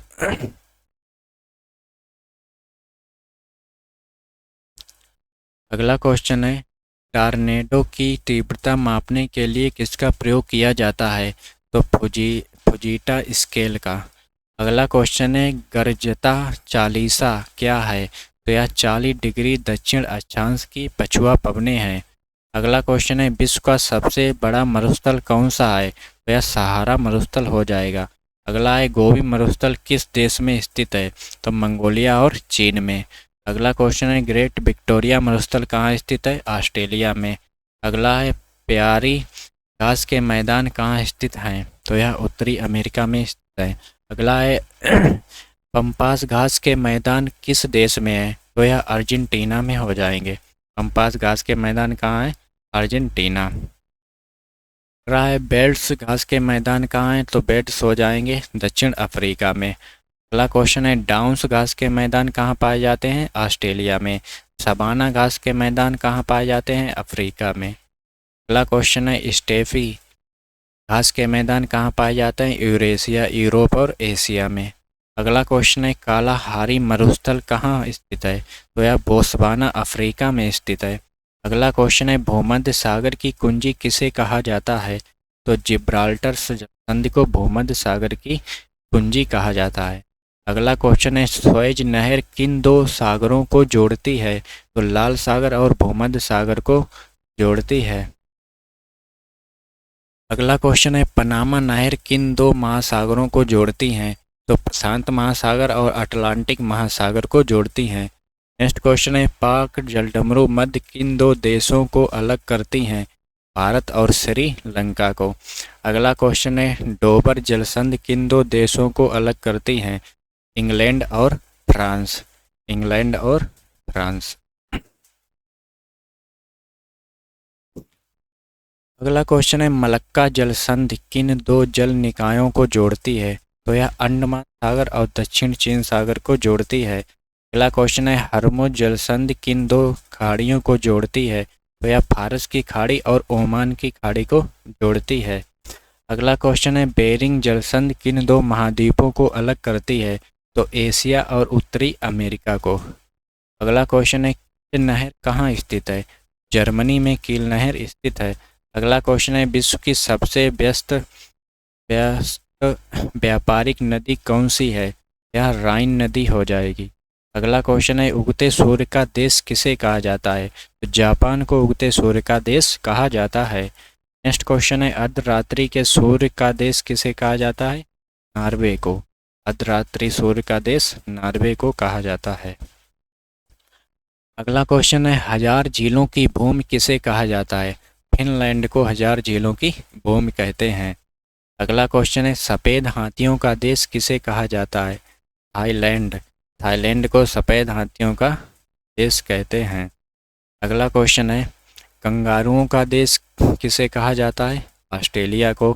अगला क्वेश्चन है टॉर्नेडो की तीव्रता मापने के लिए किसका प्रयोग किया जाता है? तो फुजीटा स्केल का। अगला क्वेश्चन है गर्जता चालीसा क्या है? तो यह 40 डिग्री दक्षिण अक्षांश की पछुआ पवने हैं। अगला क्वेश्चन है विश्व का सबसे बड़ा मरुस्थल कौन सा है? तो यह सहारा मरुस्थल हो जाएगा। अगला है गोबी मरुस्थल किस देश में स्थित है? तो मंगोलिया और चीन में। अगला क्वेश्चन है ग्रेट विक्टोरिया मरुस्थल कहाँ स्थित है? ऑस्ट्रेलिया में। अगला है प्यारी घास के मैदान कहाँ स्थित हैं? तो यह उत्तरी अमेरिका में स्थित है। अगला है पंपास घास के मैदान किस देश में है? तो यह अर्जेंटीना में हो जाएंगे। पंपास घास के मैदान कहाँ है? अर्जेंटीना। अगला है बेल्ट्स घास के मैदान कहाँ हैं? तो बेल्ट्स हो जाएंगे दक्षिण अफ्रीका में। अगला क्वेश्चन है डाउन्स घास के मैदान कहाँ पाए जाते हैं? ऑस्ट्रेलिया में। सवाना घास के मैदान कहाँ पाए जाते हैं? अफ्रीका में। अगला क्वेश्चन है स्टेफी घास के मैदान कहाँ पाए जाते हैं? यूरेशिया, यूरोप और एशिया में। अगला क्वेश्चन है कालाहारी मरुस्थल कहाँ स्थित है? तो यह बोत्सवाना अफ्रीका में स्थित है। अगला क्वेश्चन है भूमध्य सागर की कुंजी किसे कहा जाता है? तो जिब्राल्टर संधि को भूमध्य सागर की कुंजी कहा जाता है। अगला क्वेश्चन है, स्वेज नहर किन दो सागरों को जोड़ती है? तो लाल सागर और भूमध्य सागर को जोड़ती है। अगला क्वेश्चन है, पनामा नहर किन दो महासागरों को जोड़ती हैं? तो प्रशांत महासागर और अटलांटिक महासागर को जोड़ती हैं। नेक्स्ट क्वेश्चन है, पाक जलडमरू मध्य किन दो देशों को अलग करती हैं? भारत और श्रीलंका को। अगला क्वेश्चन है, डोबर जलसंधि किन दो देशों को अलग करती हैं? इंग्लैंड और फ्रांस। इंग्लैंड और फ्रांस। अगला क्वेश्चन है, मलक्का जलसंधि किन दो जल निकायों को जोड़ती है? तो यह अंडमान सागर और दक्षिण चीन सागर को जोड़ती है। अगला क्वेश्चन है, हरमुज जलसंधि किन दो खाड़ियों को जोड़ती है? तो यह फारस की खाड़ी और ओमान की खाड़ी को जोड़ती है। अगला क्वेश्चन है, बेरिंग जलसंधि किन दो महाद्वीपों को अलग करती है? तो एशिया और उत्तरी अमेरिका को। अगला क्वेश्चन है, कील नहर कहाँ स्थित है? जर्मनी में कील नहर स्थित है। अगला क्वेश्चन है, विश्व की सबसे व्यस्त व्यापारिक नदी कौन सी है? यह राइन नदी हो जाएगी। अगला क्वेश्चन है, उगते सूर्य का देश किसे कहा जाता है? तो जापान को उगते सूर्य का देश कहा जाता है। नेक्स्ट क्वेश्चन है, अर्धरात्रि के सूर्य का देश किसे कहा जाता है? नॉर्वे को। अर्धरात्रि सूर्य का देश नॉर्वे को कहा जाता है। अगला क्वेश्चन है, हजार झीलों की भूमि किसे कहा जाता है? फिनलैंड को हजार झीलों की भूमि कहते हैं। अगला क्वेश्चन है, सफ़ेद हाथियों का देश किसे कहा जाता है? थाईलैंड। थाईलैंड को सफ़ेद हाथियों का देश कहते हैं। अगला क्वेश्चन है, कंगारुओं का देश किसे कहा जाता है? ऑस्ट्रेलिया को।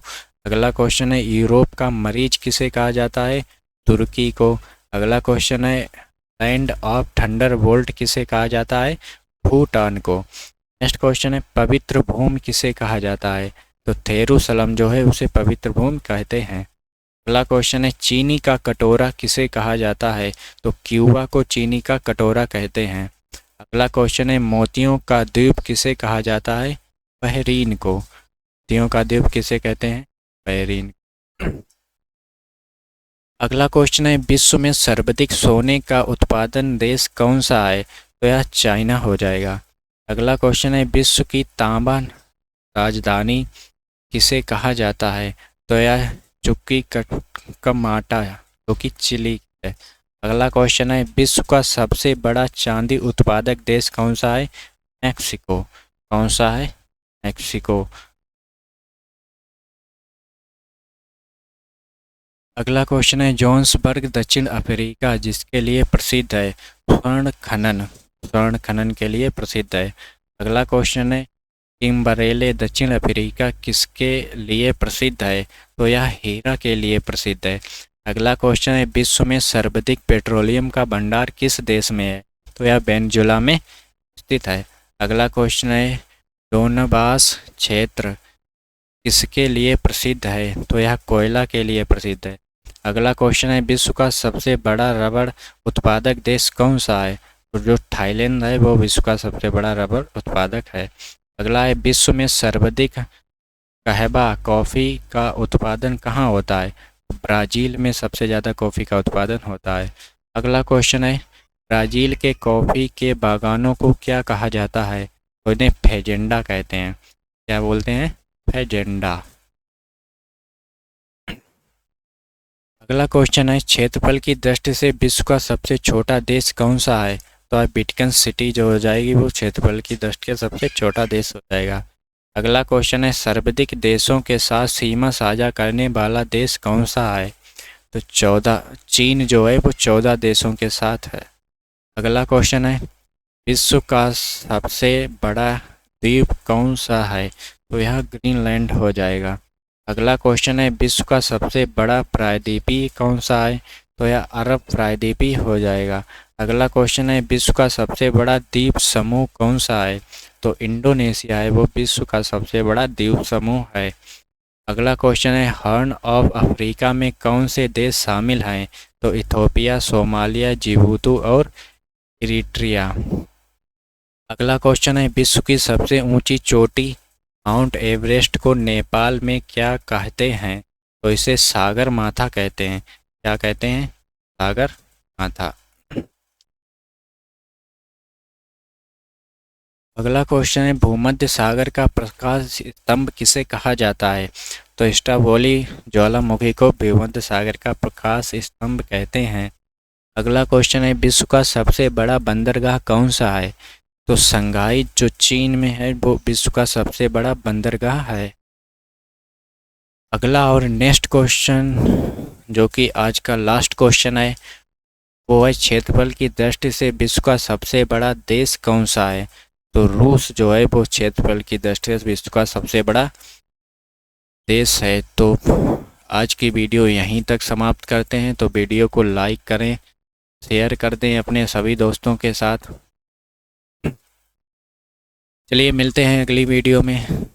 अगला क्वेश्चन है, यूरोप का मरीज किसे कहा जाता है? तुर्की को। अगला क्वेश्चन है, लैंड ऑफ थंडर बोल्ट किसे कहा जाता है? भूटान को। नेक्स्ट क्वेश्चन है, पवित्र भूमि किसे कहा जाता है? तो थेरूसलम जो है उसे पवित्र भूमि कहते हैं। अगला क्वेश्चन है, चीनी का कटोरा किसे कहा जाता है? तो क्यूबा को चीनी का कटोरा कहते हैं। अगला क्वेश्चन है, मोतियों का द्वीप किसे कहा जाता है? बहरीन को। मोतियों का द्वीप किसे कहते हैं? बहरीन। अगला क्वेश्चन है, विश्व में सर्वाधिक सोने का उत्पादन देश कौन सा है? तो यह चाइना हो जाएगा। अगला क्वेश्चन है, विश्व की तांबा राजधानी किसे कहा जाता है? तो यह चुक्की कमाटा जो कि चिली है। अगला क्वेश्चन है, विश्व का सबसे बड़ा चांदी उत्पादक देश कौन सा है? मैक्सिको। कौन सा है? मैक्सिको। अगला क्वेश्चन है, जोहान्सबर्ग दक्षिण अफ्रीका जिसके लिए प्रसिद्ध है? स्वर्ण खनन। स्वर्ण खनन के लिए प्रसिद्ध है। अगला क्वेश्चन है, किम्बरेले दक्षिण अफ्रीका किसके लिए प्रसिद्ध है? तो यह हीरा के लिए प्रसिद्ध है। अगला क्वेश्चन है, विश्व में सर्वाधिक पेट्रोलियम का भंडार किस देश में है? तो यह वेनेजुएला में स्थित है। अगला क्वेश्चन है, डोनबास क्षेत्र किसके लिए प्रसिद्ध है? तो यह कोयला के लिए प्रसिद्ध है। अगला क्वेश्चन है, विश्व का सबसे बड़ा रबड़ उत्पादक देश कौन सा है? तो जो थाईलैंड है वो विश्व का सबसे बड़ा रबड़ उत्पादक है। अगला है, विश्व में सर्वाधिक कहवा कॉफ़ी का उत्पादन कहाँ होता है? ब्राज़ील में सबसे ज़्यादा कॉफ़ी का उत्पादन होता है। अगला क्वेश्चन है, ब्राज़ील के कॉफ़ी के बागानों को क्या कहा जाता है? तो इन्हें फेजेंडा कहते हैं। क्या बोलते हैं? फेजेंडा। अगला क्वेश्चन है, क्षेत्रफल की दृष्टि से विश्व का सबसे छोटा देश कौन सा है? तो वेटिकन सिटी जो हो जाएगी वो क्षेत्रफल की दृष्टि से सबसे छोटा देश हो जाएगा। अगला क्वेश्चन है, सर्वाधिक देशों के साथ सीमा साझा करने वाला देश कौन सा है? तो 14। चीन जो है वो 14 देशों के साथ है। अगला क्वेश्चन है, विश्व का सबसे बड़ा द्वीप कौन सा है? तो यह ग्रीनलैंड हो जाएगा। अगला क्वेश्चन है, विश्व का सबसे बड़ा प्रायद्वीपीय कौन सा है? तो यह अरब प्रायद्वीपीय हो जाएगा। अगला क्वेश्चन है, विश्व का सबसे बड़ा द्वीप समूह कौन सा है? तो इंडोनेशिया है वो विश्व का सबसे बड़ा द्वीप समूह है। अगला क्वेश्चन है, हॉर्न ऑफ अफ्रीका में कौन से देश शामिल हैं? तो इथोपिया, सोमालिया, जिबूती और इरिट्रिया। अगला क्वेश्चन है, विश्व की सबसे ऊंची चोटी माउंट एवरेस्ट को नेपाल में क्या कहते हैं? तो इसे सागर माथा कहते हैं। क्या कहते हैं, सागर माथा। अगला क्वेश्चन है, भूमध्य सागर का प्रकाश स्तंभ किसे कहा जाता है? तो स्ट्राटोवोली ज्वालामुखी को भूमध्य सागर का प्रकाश स्तंभ कहते हैं। अगला क्वेश्चन है, विश्व का सबसे बड़ा बंदरगाह कौन सा है? तो शंघाई जो चीन में है वो विश्व का सबसे बड़ा बंदरगाह है। अगला और नेक्स्ट क्वेश्चन जो कि आज का लास्ट क्वेश्चन है वो है, क्षेत्रफल की दृष्टि से विश्व का सबसे बड़ा देश कौन सा है? तो रूस जो है वो क्षेत्रफल की दृष्टि से विश्व का सबसे बड़ा देश है। तो आज की वीडियो यहीं तक समाप्त करते हैं। तो वीडियो को लाइक करें, शेयर कर दें अपने सभी दोस्तों के साथ। चलिए मिलते हैं अगली वीडियो में।